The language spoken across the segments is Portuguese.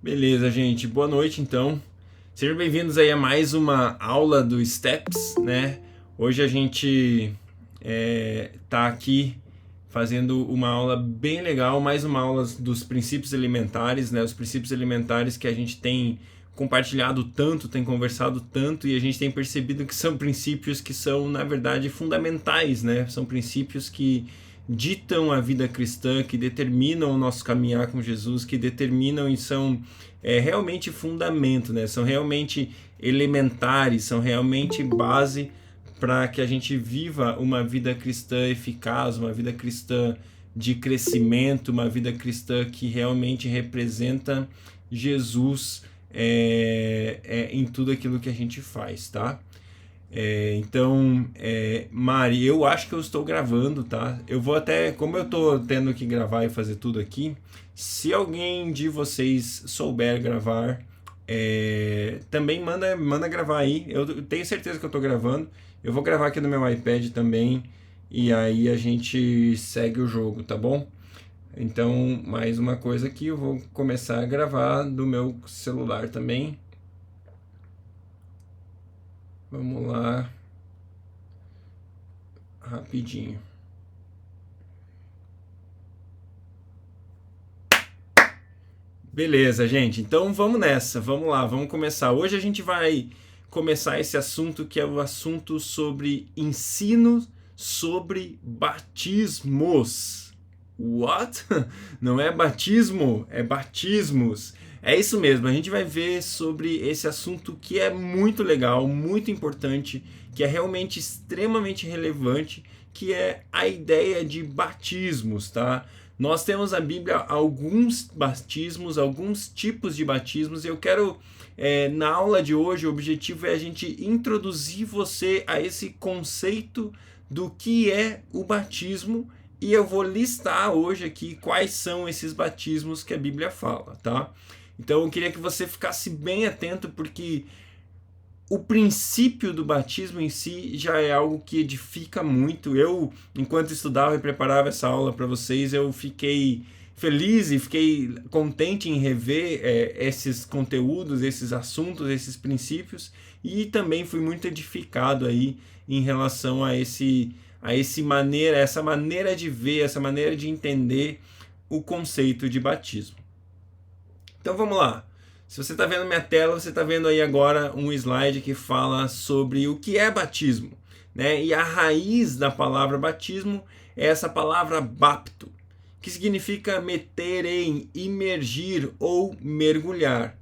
Beleza, gente. Boa noite, então. Sejam bem-vindos aí a mais uma aula do Steps, né? Hoje a gente tá aqui fazendo uma aula bem legal, mais uma aula dos princípios alimentares, né? Os princípios alimentares que a gente tem compartilhado tanto, tem conversado tanto e a gente tem percebido que são princípios que são, na verdade, fundamentais, né? São princípios que ditam a vida cristã, que determinam o nosso caminhar com Jesus, que determinam e são realmente fundamento, né? São realmente elementares, são realmente base para que a gente viva uma vida cristã eficaz, uma vida cristã de crescimento, uma vida cristã que realmente representa Jesus em tudo aquilo que a gente faz, tá? Mari, eu acho que eu estou gravando, tá? Eu vou até, como eu estou tendo que gravar e fazer tudo aqui, se alguém de vocês souber gravar, também manda gravar aí. Eu tenho certeza que eu estou gravando. Eu vou gravar aqui no meu iPad também e aí a gente segue o jogo, tá bom? Então, mais uma coisa aqui, eu vou começar a gravar do meu celular também. Vamos lá, rapidinho. Beleza, gente. Então vamos nessa. Vamos lá, vamos começar. Hoje a gente vai começar esse assunto que é o assunto sobre ensino sobre batismos. What? Não é batismo, é batismos. É isso mesmo. A gente vai ver sobre esse assunto que é muito legal, muito importante, que é realmente extremamente relevante, que é a ideia de batismos, tá? Nós temos na Bíblia alguns batismos, alguns tipos de batismos, e eu quero, na aula de hoje, o objetivo é a gente introduzir você a esse conceito do que é o batismo, e eu vou listar hoje aqui quais são esses batismos que a Bíblia fala, tá? Então eu queria que você ficasse bem atento, porque o princípio do batismo em si já é algo que edifica muito. Eu, enquanto estudava e preparava essa aula para vocês, eu fiquei feliz e fiquei contente em rever esses conteúdos, esses assuntos, esses princípios, e também fui muito edificado aí em relação essa maneira de ver, essa maneira de entender o conceito de batismo. Então vamos lá. Se você está vendo minha tela, você está vendo aí agora um slide que fala sobre o que é batismo, né? E a raiz da palavra batismo é essa palavra bapto, que significa meter em, imergir ou mergulhar.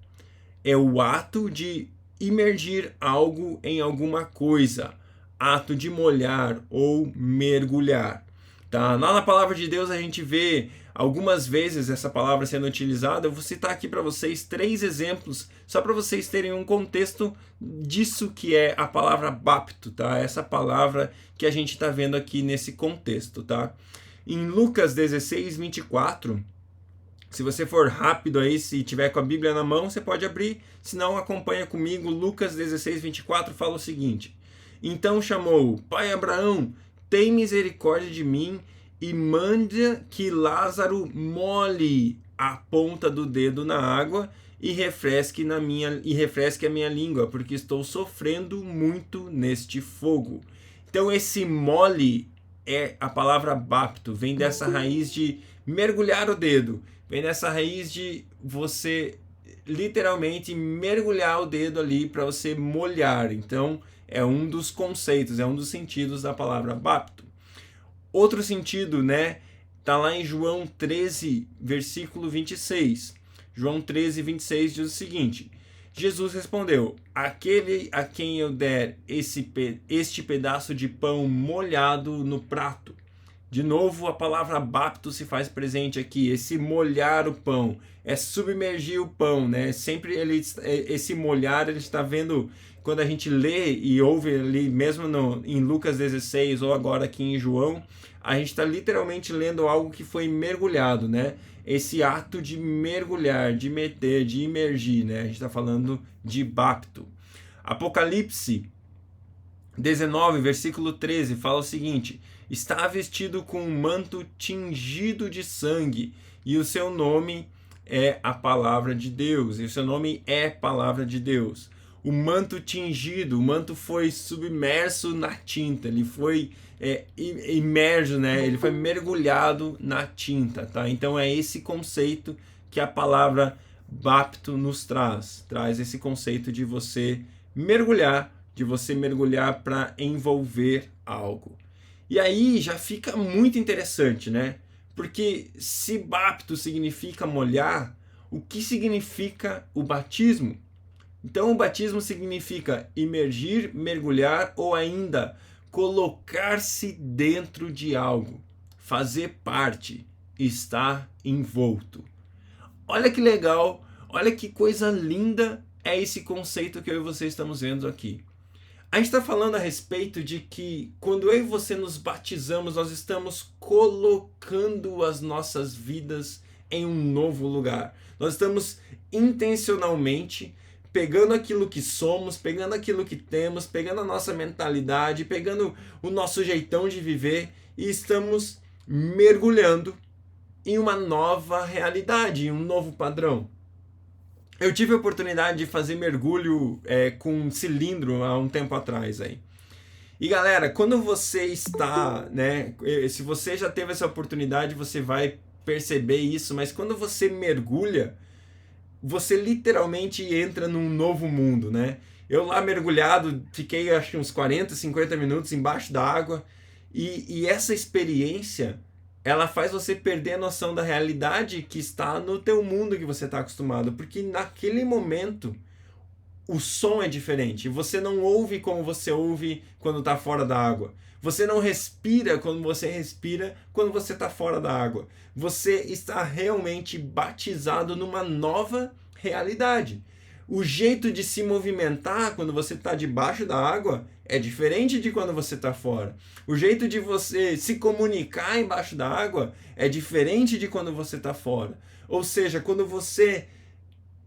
É o ato de imergir algo em alguma coisa, ato de molhar ou mergulhar. Tá? Lá na palavra de Deus a gente vê algumas vezes essa palavra sendo utilizada. Eu vou citar aqui para vocês 3 exemplos, só para vocês terem um contexto disso que é a palavra bapto, tá? Essa palavra que a gente está vendo aqui nesse contexto, tá? Em Lucas 16, 24, se você for rápido aí, se tiver com a Bíblia na mão, você pode abrir, se não, acompanha comigo. Lucas 16, 24 fala o seguinte: Então chamou: Pai Abraão, tem misericórdia de mim e manda que Lázaro molhe a ponta do dedo na água e refresque a minha língua, porque estou sofrendo muito neste fogo. Então esse mole é a palavra bapto, vem dessa raiz de mergulhar o dedo, vem dessa raiz de você literalmente mergulhar o dedo ali para você molhar. Então é um dos conceitos, é um dos sentidos da palavra bapto. Outro sentido, né, tá lá em João 13, versículo 26. João 13, 26 diz o seguinte: Jesus respondeu: Aquele a quem eu der este pedaço de pão molhado no prato. De novo, a palavra bapto se faz presente aqui. Esse molhar o pão é submergir o pão, né? Sempre esse molhar, ele está vendo, quando a gente lê e ouve ali, mesmo em Lucas 16 ou agora aqui em João, a gente está literalmente lendo algo que foi mergulhado, né? Esse ato de mergulhar, de meter, de imergir, né? A gente está falando de bapto. Apocalipse 19, versículo 13, fala o seguinte: Está vestido com um manto tingido de sangue, e o seu nome é a palavra de Deus, e o seu nome é palavra de Deus. O manto tingido, o manto foi submerso na tinta, ele foi imerso, né? Ele foi mergulhado na tinta, tá? Então é esse conceito que a palavra bapto nos traz esse conceito de você mergulhar para envolver algo. E aí já fica muito interessante, né? Porque se bapto significa molhar, o que significa o batismo? Então o batismo significa imergir, mergulhar ou ainda colocar-se dentro de algo, fazer parte, estar envolto. Olha que legal, olha que coisa linda é esse conceito que eu e você estamos vendo aqui. A gente está falando a respeito de que quando eu e você nos batizamos, nós estamos colocando as nossas vidas em um novo lugar. Nós estamos intencionalmente pegando aquilo que somos, pegando aquilo que temos, pegando a nossa mentalidade, pegando o nosso jeitão de viver e estamos mergulhando em uma nova realidade, em um novo padrão. Eu tive a oportunidade de fazer mergulho com um cilindro há um tempo atrás aí. E galera, quando você está, né, se você já teve essa oportunidade, você vai perceber isso, mas quando você mergulha, você literalmente entra num novo mundo, né? Eu lá mergulhado, fiquei acho que uns 40, 50 minutos embaixo da água e essa experiência, ela faz você perder a noção da realidade que está no teu mundo que você está acostumado, porque naquele momento o som é diferente, você não ouve como você ouve quando está fora da água. Você não respira como você respira quando você está fora da água. Você está realmente batizado numa nova realidade. O jeito de se movimentar quando você está debaixo da água é diferente de quando você está fora. O jeito de você se comunicar embaixo da água é diferente de quando você está fora. Ou seja, quando você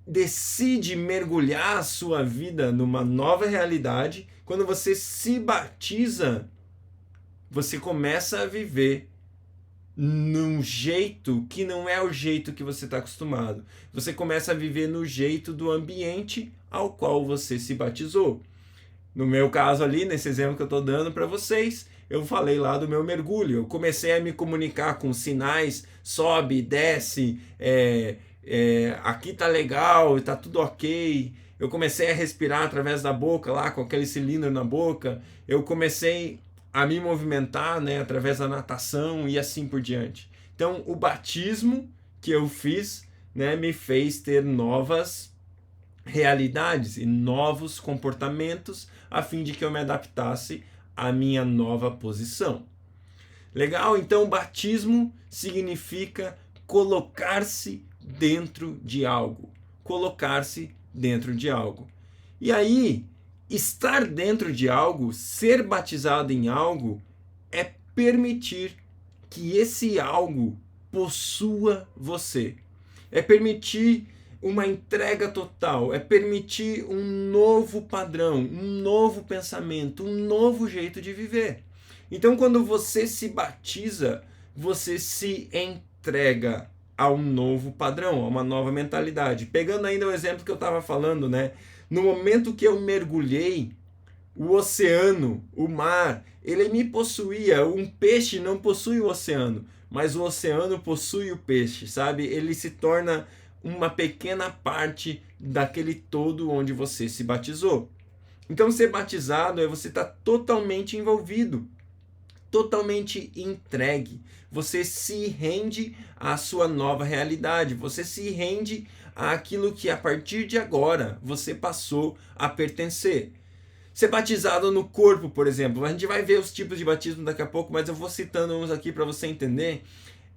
decide mergulhar a sua vida numa nova realidade, quando você se batiza, você começa a viver num jeito que não é o jeito que você está acostumado. Você começa a viver no jeito do ambiente ao qual você se batizou. No meu caso ali, nesse exemplo que eu estou dando para vocês, eu falei lá do meu mergulho. Eu comecei a me comunicar com sinais, sobe, desce, aqui tá legal, tá tudo ok. Eu comecei a respirar através da boca lá, com aquele cilindro na boca. Eu comecei a me movimentar, né, através da natação e assim por diante. Então, o batismo que eu fiz, né, me fez ter novas realidades e novos comportamentos a fim de que eu me adaptasse à minha nova posição. Legal? Então, batismo significa colocar-se dentro de algo. Colocar-se dentro de algo. E aí, estar dentro de algo, ser batizado em algo, é permitir que esse algo possua você. É permitir uma entrega total, é permitir um novo padrão, um novo pensamento, um novo jeito de viver. Então, quando você se batiza, você se entrega a um novo padrão, a uma nova mentalidade. Pegando ainda o exemplo que eu estava falando, né? No momento que eu mergulhei, o oceano, o mar, ele me possuía. Um peixe não possui o oceano, mas o oceano possui o peixe, sabe? Ele se torna uma pequena parte daquele todo onde você se batizou. Então, ser batizado é você estar totalmente envolvido, totalmente entregue. Você se rende à sua nova realidade. Você se rende àquilo que a partir de agora você passou a pertencer. Ser batizado no corpo, por exemplo. A gente vai ver os tipos de batismo daqui a pouco, mas eu vou citando uns aqui para você entender.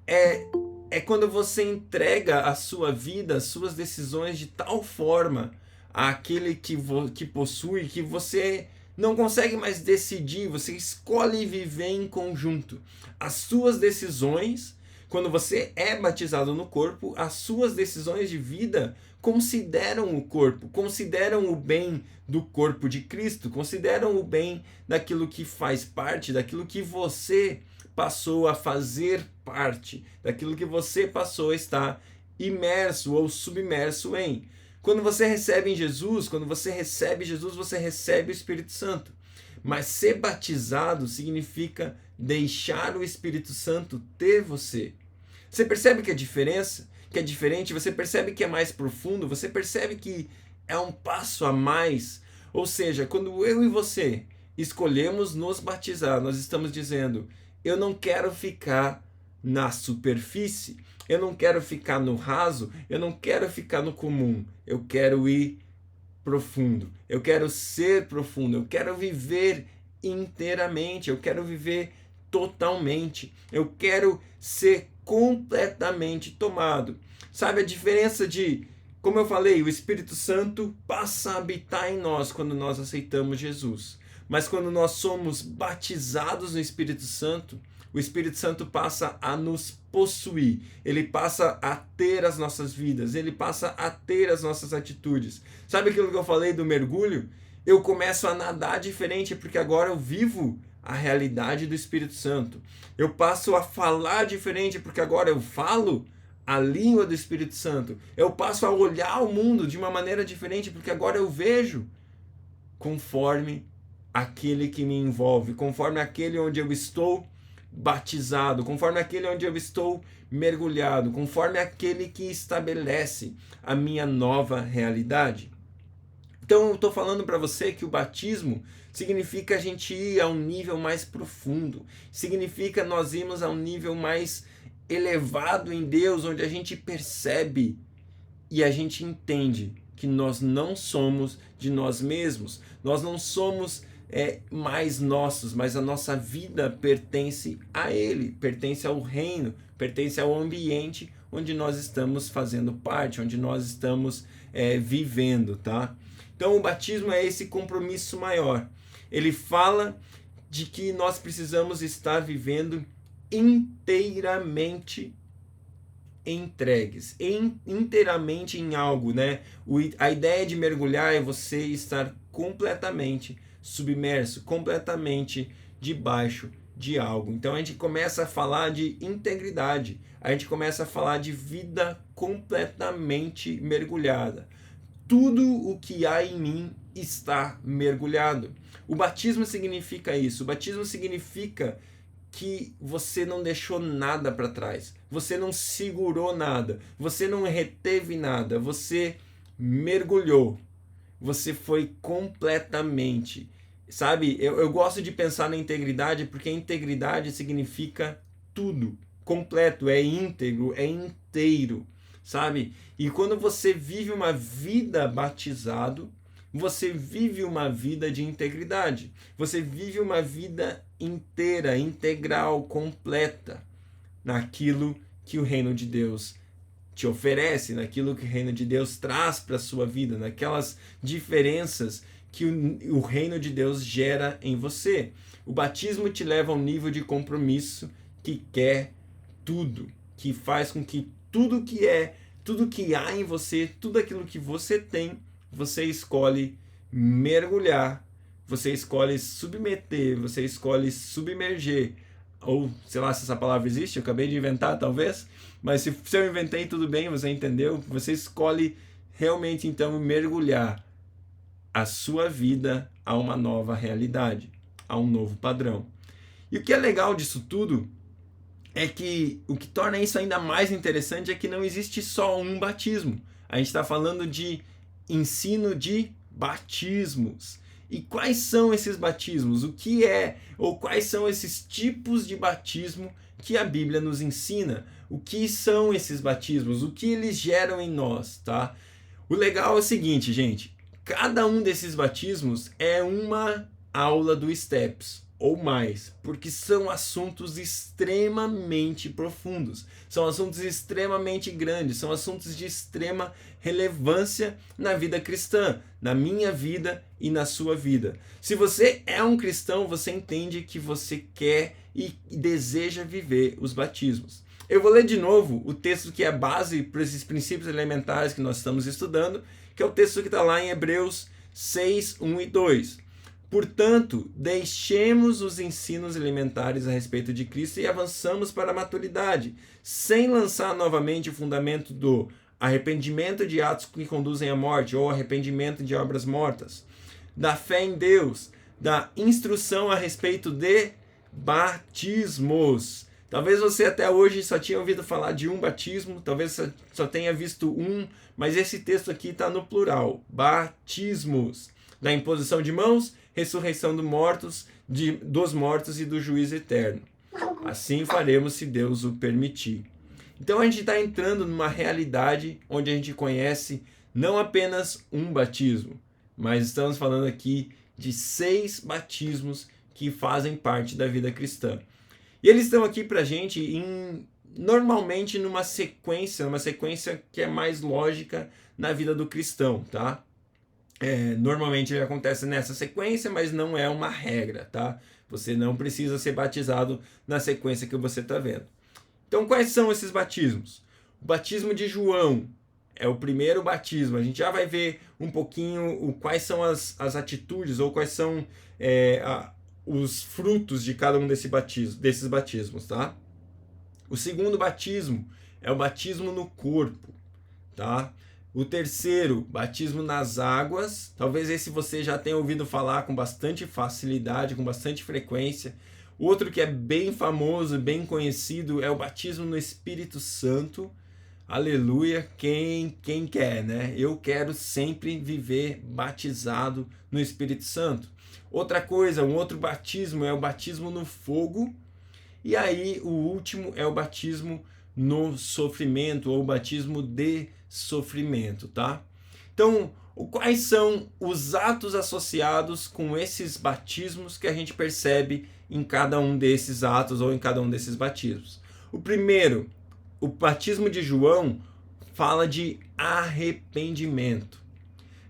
É quando você entrega a sua vida, as suas decisões de tal forma àquele que possui, que você não consegue mais decidir, você escolhe viver em conjunto. As suas decisões, quando você é batizado no corpo, as suas decisões de vida consideram o corpo, consideram o bem do corpo de Cristo, consideram o bem daquilo que faz parte, daquilo que você passou a fazer parte, daquilo que você passou a estar imerso ou submerso em. Quando você recebe Jesus, você recebe o Espírito Santo. Mas ser batizado significa deixar o Espírito Santo ter você. Você percebe que a diferença, que é diferente, você percebe que é mais profundo, você percebe que é um passo a mais. Ou seja, quando eu e você escolhemos nos batizar, nós estamos dizendo, eu não quero ficar na superfície, eu não quero ficar no raso, eu não quero ficar no comum, eu quero ir profundo, eu quero ser profundo, eu quero viver inteiramente, eu quero viver totalmente, eu quero ser completamente tomado. Sabe a diferença de, como eu falei, o Espírito Santo passa a habitar em nós quando nós aceitamos Jesus. Mas quando nós somos batizados no Espírito Santo, o Espírito Santo passa a nos possuir, ele passa a ter as nossas vidas, ele passa a ter as nossas atitudes. Sabe aquilo que eu falei do mergulho? Eu começo a nadar diferente porque agora eu vivo a realidade do Espírito Santo. Eu passo a falar diferente porque agora eu falo a língua do Espírito Santo. Eu passo a olhar o mundo de uma maneira diferente porque agora eu vejo conforme aquele que me envolve, conforme aquele onde eu estou batizado, conforme aquele onde eu estou mergulhado, conforme aquele que estabelece a minha nova realidade. Então eu estou falando para você que o batismo significa a gente ir a um nível mais profundo, significa nós irmos a um nível mais elevado em Deus, onde a gente percebe e a gente entende que nós não somos de nós mesmos, nós não somos mais nossos, mas a nossa vida pertence a Ele, pertence ao reino, pertence ao ambiente onde nós estamos fazendo parte, onde nós estamos vivendo, tá? Então o batismo é esse compromisso maior. Ele fala de que nós precisamos estar vivendo inteiramente entregues, inteiramente em algo, né? A ideia de mergulhar é você estar completamente submerso, completamente debaixo de algo. Então a gente começa a falar de integridade, a gente começa a falar de vida completamente mergulhada. Tudo o que há em mim está mergulhado. O batismo significa isso. O batismo significa que você não deixou nada para trás, você não segurou nada, você não reteve nada, você mergulhou, você foi completamente. Sabe, eu gosto de pensar na integridade porque a integridade significa tudo, completo, é íntegro, é inteiro, sabe? E quando você vive uma vida batizado, você vive uma vida de integridade. Você vive uma vida inteira, integral, completa naquilo que o reino de Deus te oferece, naquilo que o reino de Deus traz para a sua vida, naquelas diferenças que o reino de Deus gera em você. O batismo te leva a um nível de compromisso que quer tudo, que faz com que tudo que há em você, tudo aquilo que você tem, você escolhe mergulhar, você escolhe submeter, você escolhe submerger, ou sei lá se essa palavra existe, eu acabei de inventar talvez, mas se eu inventei tudo bem, você entendeu? Você escolhe realmente então mergulhar a sua vida a uma nova realidade, a um novo padrão. E o que é legal disso tudo é que o que torna isso ainda mais interessante é que não existe só um batismo. A gente está falando de ensino de batismos. E quais são esses batismos? O que é, ou quais são esses tipos de batismo que a Bíblia nos ensina? O que são esses batismos? O que eles geram em nós, tá? O legal é o seguinte, gente. Cada um desses batismos é uma aula do STEPS ou mais, porque são assuntos extremamente profundos, são assuntos extremamente grandes, são assuntos de extrema relevância na vida cristã, na minha vida e na sua vida. Se você é um cristão, você entende que você quer e deseja viver os batismos. Eu vou ler de novo o texto que é a base para esses princípios elementares que nós estamos estudando, que é o texto que está lá em Hebreus 6, 1 e 2. Portanto, deixemos os ensinos elementares a respeito de Cristo e avançamos para a maturidade, sem lançar novamente o fundamento do arrependimento de atos que conduzem à morte ou arrependimento de obras mortas, da fé em Deus, da instrução a respeito de batismos. Talvez você até hoje só tinha ouvido falar de um batismo, talvez só tenha visto um, mas esse texto aqui está no plural, batismos, da imposição de mãos, ressurreição dos mortos e do juízo eterno. Assim faremos se Deus o permitir. Então a gente está entrando numa realidade onde a gente conhece não apenas um batismo, mas estamos falando aqui de 6 batismos que fazem parte da vida cristã. E eles estão aqui para a gente normalmente numa sequência que é mais lógica na vida do cristão, tá? Normalmente ele acontece nessa sequência, mas não é uma regra, tá? Você não precisa ser batizado na sequência que você está vendo. Então, quais são esses batismos? O batismo de João é o primeiro batismo. A gente já vai ver um pouquinho quais são as atitudes ou quais são os frutos de cada um desses batismos, tá? O segundo batismo é o batismo no corpo, tá? O terceiro, batismo nas águas. Talvez esse você já tenha ouvido falar com bastante facilidade, com bastante frequência. Outro que é bem famoso, bem conhecido, é o batismo no Espírito Santo. Aleluia, quem quer, né? Eu quero sempre viver batizado no Espírito Santo. Outra coisa, um outro batismo é o batismo no fogo. E aí o último é o batismo no sofrimento, ou o batismo de sofrimento, tá? Então, quais são os atos associados com esses batismos que a gente percebe em cada um desses atos ou em cada um desses batismos? O primeiro, o batismo de João, fala de arrependimento.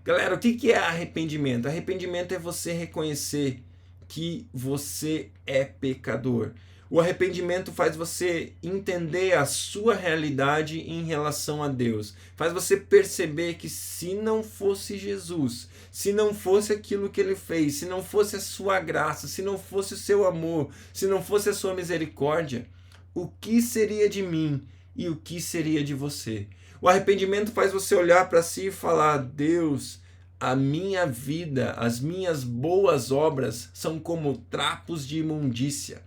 Galera, o que é arrependimento? Arrependimento é você reconhecer que você é pecador. O arrependimento faz você entender a sua realidade em relação a Deus. Faz você perceber que se não fosse Jesus, se não fosse aquilo que ele fez, se não fosse a sua graça, se não fosse o seu amor, se não fosse a sua misericórdia, o que seria de mim e o que seria de você? O arrependimento faz você olhar para si e falar: Deus, a minha vida, as minhas boas obras são como trapos de imundícia.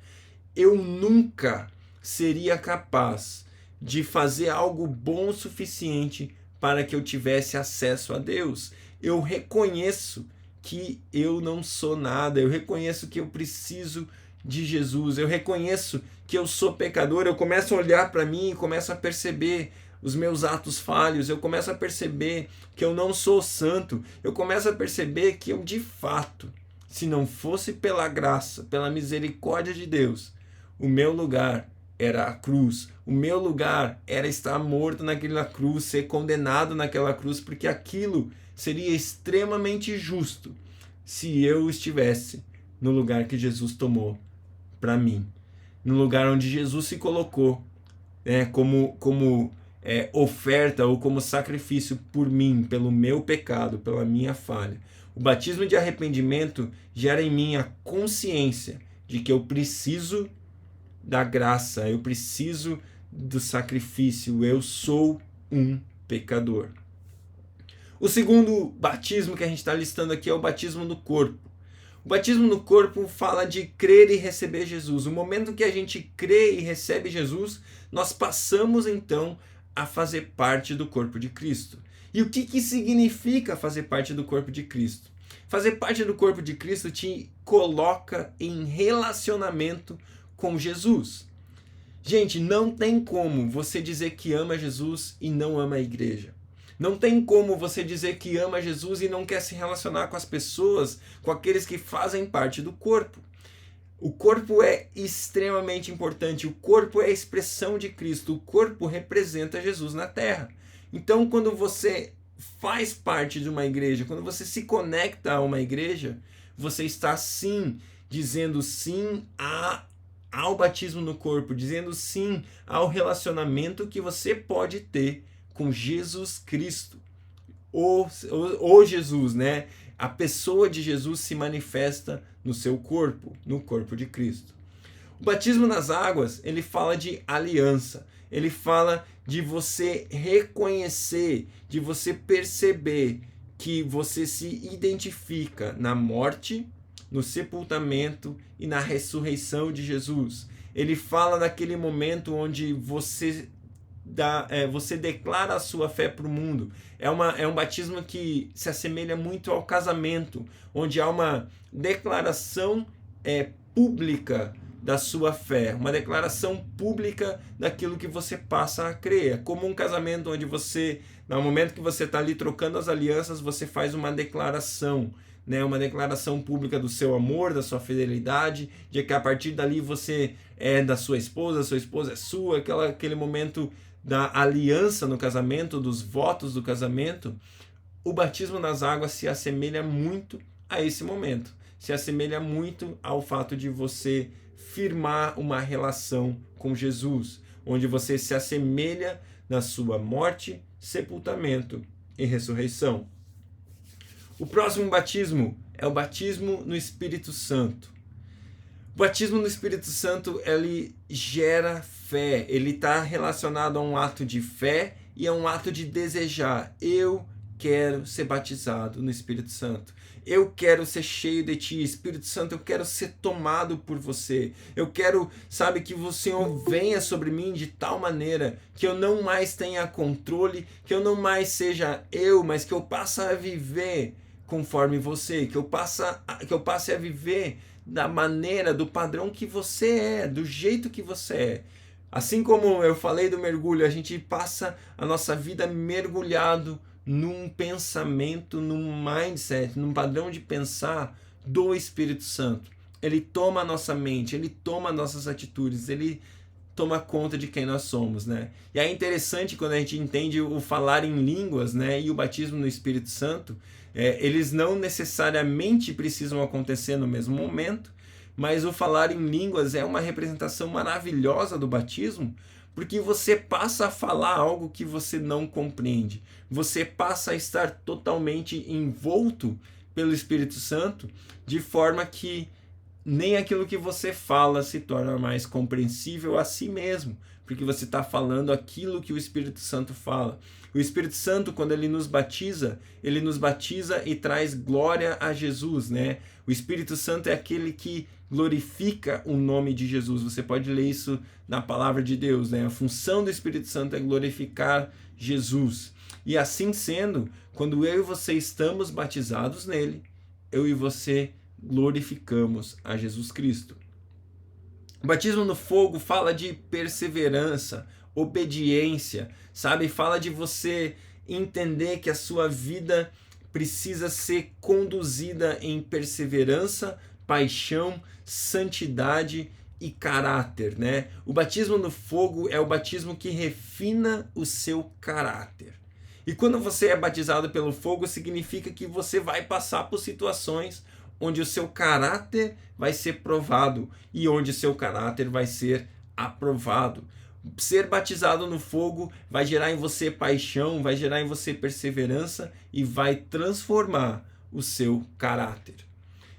Eu nunca seria capaz de fazer algo bom o suficiente para que eu tivesse acesso a Deus. Eu reconheço que eu não sou nada, eu reconheço que eu preciso de Jesus, eu reconheço que eu sou pecador, eu começo a olhar para mim e começo a perceber os meus atos falhos, eu começo a perceber que eu não sou santo, eu começo a perceber que eu de fato, se não fosse pela graça, pela misericórdia de Deus, o meu lugar era a cruz. O meu lugar era estar morto naquela cruz, ser condenado naquela cruz, porque aquilo seria extremamente justo se eu estivesse no lugar que Jesus tomou para mim. No lugar onde Jesus se colocou como oferta ou como sacrifício por mim, pelo meu pecado, pela minha falha. O batismo de arrependimento gera em mim a consciência de que eu preciso da graça, eu preciso do sacrifício, eu sou um pecador. O segundo batismo que a gente está listando aqui é o batismo no corpo. O batismo no corpo fala de crer e receber Jesus. O momento que a gente crê e recebe Jesus, nós passamos então a fazer parte do corpo de Cristo. E o que significa fazer parte do corpo de Cristo? Fazer parte do corpo de Cristo te coloca em relacionamento com Jesus. Gente, não tem como você dizer que ama Jesus e não ama a igreja. Não tem como você dizer que ama Jesus e não quer se relacionar com as pessoas, com aqueles que fazem parte do corpo. O corpo é extremamente importante. O corpo é a expressão de Cristo. O corpo representa Jesus na terra. Então, quando você faz parte de uma igreja, quando você se conecta a uma igreja, você está sim dizendo sim ao batismo no corpo, dizendo sim ao relacionamento que você pode ter com Jesus Cristo. O Jesus, né? A pessoa de Jesus se manifesta no seu corpo, no corpo de Cristo. O batismo nas águas, ele fala de aliança. Ele fala de você reconhecer, de você perceber que você se identifica na morte, no sepultamento e na ressurreição de Jesus. Ele fala daquele momento onde você declara a sua fé para o mundo. É um batismo que se assemelha muito ao casamento, onde há uma declaração pública da sua fé, uma declaração pública daquilo que você passa a crer. É como um casamento onde você, no momento que você está ali trocando as alianças, você faz uma declaração, né? Uma declaração pública do seu amor, da sua fidelidade, de que a partir dali você é da sua esposa é sua, aquele momento da aliança no casamento, dos votos do casamento. O batismo nas águas se assemelha muito a esse momento, se assemelha muito ao fato de você firmar uma relação com Jesus, onde você se assemelha na sua morte, sepultamento e ressurreição. O próximo batismo é o batismo no Espírito Santo. O batismo no Espírito Santo, ele gera fé, ele está relacionado a um ato de fé e a um ato de desejar. Eu quero ser batizado no Espírito Santo. Eu quero ser cheio de ti, Espírito Santo, eu quero ser tomado por você. Eu quero, que o Senhor venha sobre mim de tal maneira que eu não mais tenha controle, que eu não mais seja eu, mas que eu passe a viver conforme você, que eu passe a viver da maneira, do padrão que você é, do jeito que você é. Assim como eu falei do mergulho, a gente passa a nossa vida mergulhado num pensamento, num mindset, num padrão de pensar do Espírito Santo. Ele toma a nossa mente, ele toma nossas atitudes, ele toma conta de quem nós somos, né? E é interessante quando a gente entende o falar em línguas, né, e o batismo no Espírito Santo, eles não necessariamente precisam acontecer no mesmo momento, mas o falar em línguas é uma representação maravilhosa do batismo, porque você passa a falar algo que você não compreende. Você passa a estar totalmente envolto pelo Espírito Santo, de forma que nem aquilo que você fala se torna mais compreensível a si mesmo, porque você está falando aquilo que o Espírito Santo fala. O Espírito Santo, quando ele nos batiza e traz glória a Jesus, né? O Espírito Santo é aquele que glorifica o nome de Jesus. Você pode ler isso na palavra de Deus, né? A função do Espírito Santo é glorificar Jesus. E assim sendo, quando eu e você estamos batizados nele, eu e você glorificamos a Jesus Cristo. O batismo no fogo fala de perseverança, obediência, fala de você entender que a sua vida precisa ser conduzida em perseverança, paixão, santidade e caráter, né? O batismo no fogo é o batismo que refina o seu caráter. E quando você é batizado pelo fogo, significa que você vai passar por situações onde o seu caráter vai ser provado e onde o seu caráter vai ser aprovado. Ser batizado no fogo vai gerar em você paixão, vai gerar em você perseverança e vai transformar o seu caráter.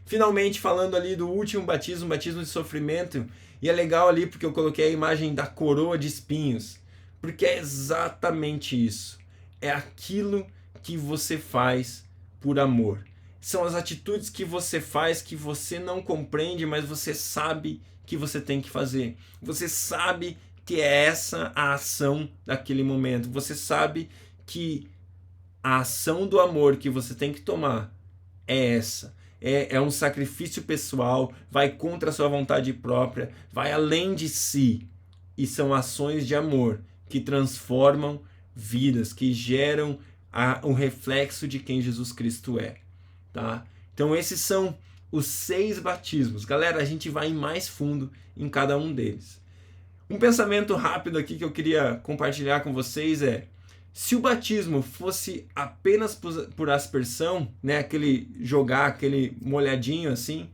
Finalmente, falando ali do último batismo, batismo de sofrimento, e é legal ali porque eu coloquei a imagem da coroa de espinhos, porque é exatamente isso. É aquilo que você faz por amor. São as atitudes que você faz que você não compreende, mas você sabe que você tem que fazer. Você sabe que é essa a ação daquele momento. Você sabe que a ação do amor que você tem que tomar é essa. É um sacrifício pessoal, vai contra a sua vontade própria, vai além de si. E são ações de amor que transformam vidas, que geram um reflexo de quem Jesus Cristo é. Tá? Então esses são os 6 batismos. Galera, a gente vai mais fundo em cada um deles. Um pensamento rápido aqui que eu queria compartilhar com vocês é: se o batismo fosse apenas por aspersão, né, aquele molhadinho assim,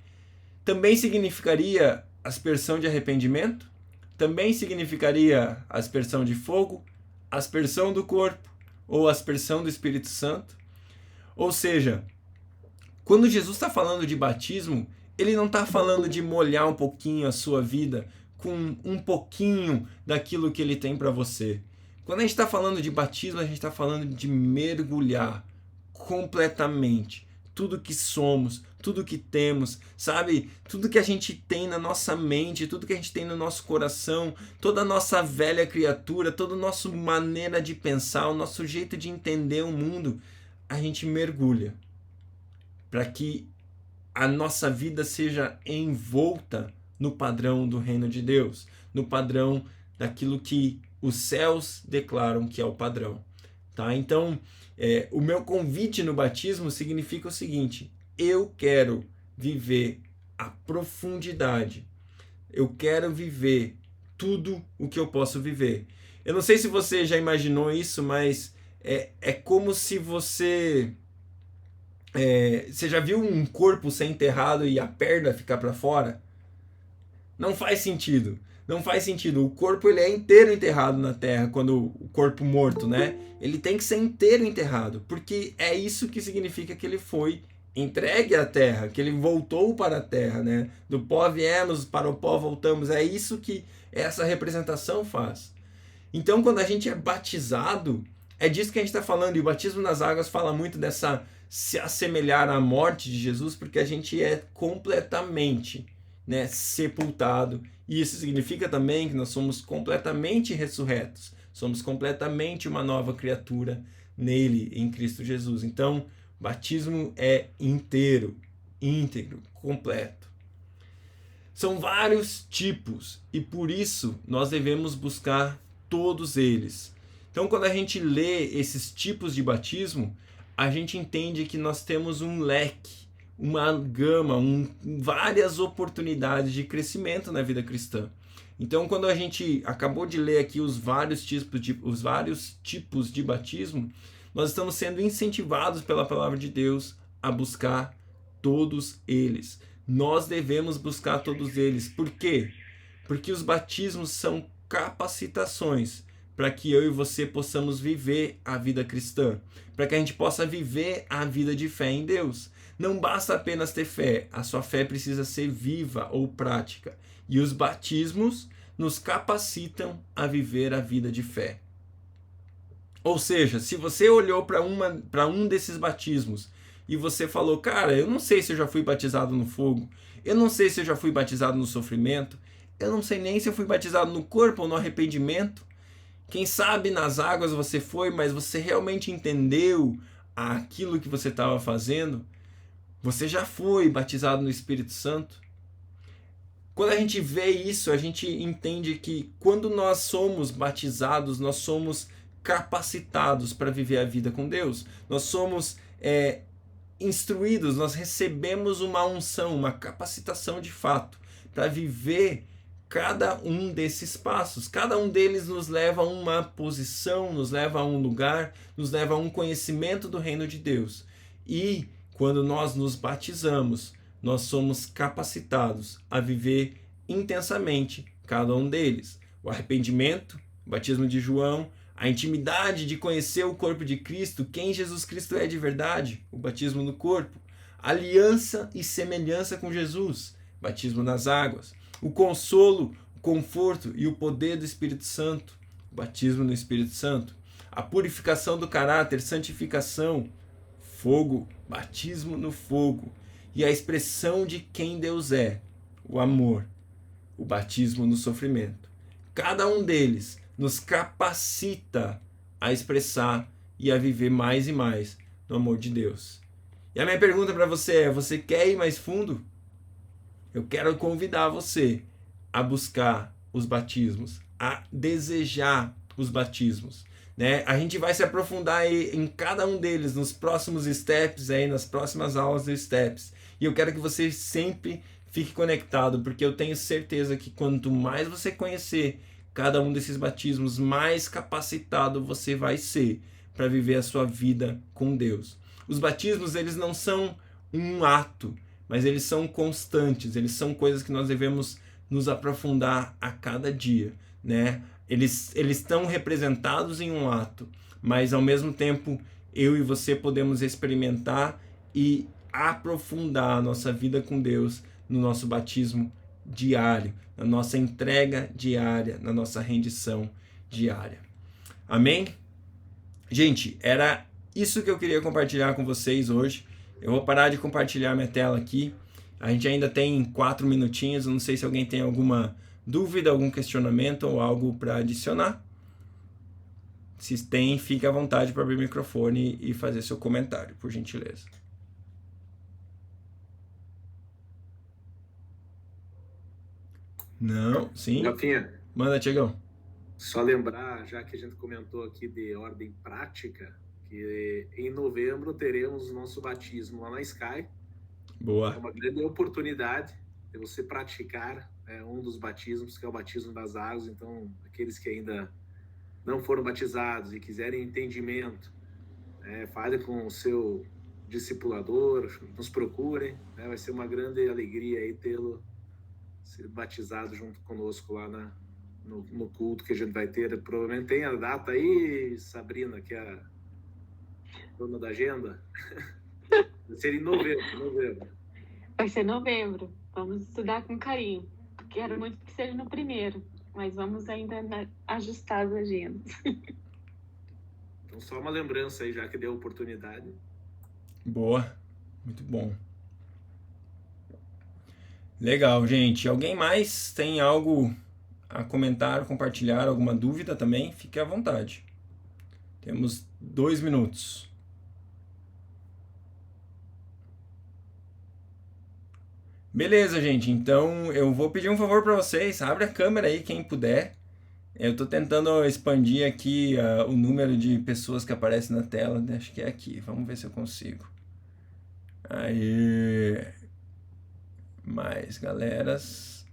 também significaria aspersão de arrependimento? Também significaria aspersão de fogo, aspersão do corpo ou aspersão do Espírito Santo? Ou seja, Quando Jesus está falando de batismo, ele não está falando de molhar um pouquinho a sua vida com um pouquinho daquilo que ele tem para você. Quando a gente está falando de batismo, a gente está falando de mergulhar completamente tudo que somos, tudo que temos, sabe? Tudo que a gente tem na nossa mente, tudo que a gente tem no nosso coração, toda a nossa velha criatura, toda a nossa maneira de pensar, o nosso jeito de entender o mundo, a gente mergulha para que a nossa vida seja envolta no padrão do reino de Deus, no padrão daquilo que os céus declaram que é o padrão. Tá? Então, o meu convite no batismo significa o seguinte: eu quero viver a profundidade, eu quero viver tudo o que eu posso viver. Eu não sei se você já imaginou isso, mas é como se você já viu um corpo ser enterrado e a perna ficar para fora? Não faz sentido. Não faz sentido. O corpo ele é inteiro enterrado na terra, quando o corpo morto, né? Ele tem que ser inteiro enterrado, porque é isso que significa que ele foi entregue à terra, que ele voltou para a terra, né? Do pó viemos, para o pó voltamos. É isso que essa representação faz. Então, quando a gente é batizado, é disso que a gente está falando. E o batismo nas águas fala muito dessa se assemelhar à morte de Jesus, porque a gente é completamente, né, sepultado. E isso significa também que nós somos completamente ressurretos. Somos completamente uma nova criatura nele, em Cristo Jesus. Então, batismo é inteiro, íntegro, completo. São vários tipos e por isso nós devemos buscar todos eles. Então, quando a gente lê esses tipos de batismo, a gente entende que nós temos um leque, uma gama, várias oportunidades de crescimento na vida cristã. Então, quando a gente acabou de ler aqui os vários tipos de batismo, nós estamos sendo incentivados pela palavra de Deus a buscar todos eles. Nós devemos buscar todos eles. Por quê? Porque os batismos são capacitações para que eu e você possamos viver a vida cristã, para que a gente possa viver a vida de fé em Deus. Não basta apenas ter fé, a sua fé precisa ser viva ou prática. E os batismos nos capacitam a viver a vida de fé. Ou seja, se você olhou para um desses batismos e você falou, cara, eu não sei se eu já fui batizado no fogo, eu não sei se eu já fui batizado no sofrimento, eu não sei nem se eu fui batizado no corpo ou no arrependimento. Quem sabe nas águas você foi, mas você realmente entendeu aquilo que você estava fazendo? Você já foi batizado no Espírito Santo? Quando a gente vê isso, a gente entende que quando nós somos batizados, nós somos capacitados para viver a vida com Deus. Nós somos instruídos, nós recebemos uma unção, uma capacitação de fato para viver cada um desses passos. Cada um deles nos leva a uma posição, nos leva a um lugar, nos leva a um conhecimento do reino de Deus. E quando nós nos batizamos, nós somos capacitados a viver intensamente cada um deles. O arrependimento, o batismo de João, a intimidade de conhecer o corpo de Cristo, quem Jesus Cristo é de verdade, o batismo no corpo, aliança e semelhança com Jesus, batismo nas águas, o consolo, o conforto e o poder do Espírito Santo, o batismo no Espírito Santo, a purificação do caráter, santificação, fogo, batismo no fogo, e a expressão de quem Deus é, o amor, o batismo no sofrimento. Cada um deles nos capacita a expressar e a viver mais e mais no amor de Deus. E a minha pergunta para você é: você quer ir mais fundo? Eu quero convidar você a buscar os batismos, a desejar os batismos. Né? A gente vai se aprofundar aí em cada um deles nos próximos steps, aí, nas próximas aulas do Steps. E eu quero que você sempre fique conectado, porque eu tenho certeza que quanto mais você conhecer cada um desses batismos, mais capacitado você vai ser para viver a sua vida com Deus. Os batismos, eles não são um ato, mas eles são constantes, eles são coisas que nós devemos nos aprofundar a cada dia, né? Eles estão representados em um ato, mas ao mesmo tempo eu e você podemos experimentar e aprofundar a nossa vida com Deus no nosso batismo diário, na nossa entrega diária, na nossa rendição diária. Amém? Gente, era isso que eu queria compartilhar com vocês hoje. Eu vou parar de compartilhar minha tela aqui. A gente ainda tem 4 minutinhos. Eu não sei se alguém tem alguma dúvida, algum questionamento ou algo para adicionar. Se tem, fique à vontade para abrir o microfone e fazer seu comentário, por gentileza. Não, sim. Rafinha, Manda, Tiagão. só lembrar, já que a gente comentou aqui de ordem prática, que em novembro teremos o nosso batismo lá na Sky. Boa. É uma grande oportunidade de você praticar um dos batismos, que é o batismo das águas. Então, aqueles que ainda não foram batizados e quiserem entendimento, falem com o seu discipulador, nos procurem. Vai ser uma grande alegria aí tê-lo ser batizado junto conosco lá no culto que a gente vai ter. Provavelmente tem a data aí, Sabrina, que é a dona da agenda. Vai ser em novembro. Vai ser novembro. Vamos estudar com carinho. Quero muito que seja no primeiro, mas vamos ainda ajustar as agendas. Então, só uma lembrança aí, já que deu a oportunidade. Boa. Muito bom. Legal, gente. Alguém mais tem algo a comentar, compartilhar, alguma dúvida também? Fique à vontade. Temos 2 minutos. Beleza, gente. Então, eu vou pedir um favor para vocês. Abre a câmera aí, quem puder. Eu tô tentando expandir aqui o número de pessoas que aparecem na tela. Acho que é aqui. Vamos ver se eu consigo. Aí... mais galeras,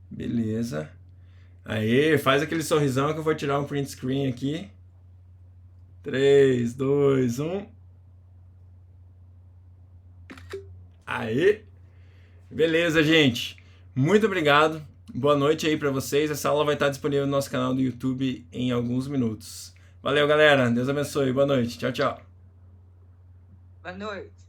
beleza, aí faz aquele sorrisão que eu vou tirar um print screen aqui, 3, 2, 1, aí, beleza, gente, muito obrigado, boa noite aí pra vocês. Essa aula vai estar disponível no nosso canal do YouTube em alguns minutos. Valeu, galera, Deus abençoe, boa noite, tchau, tchau. Boa noite.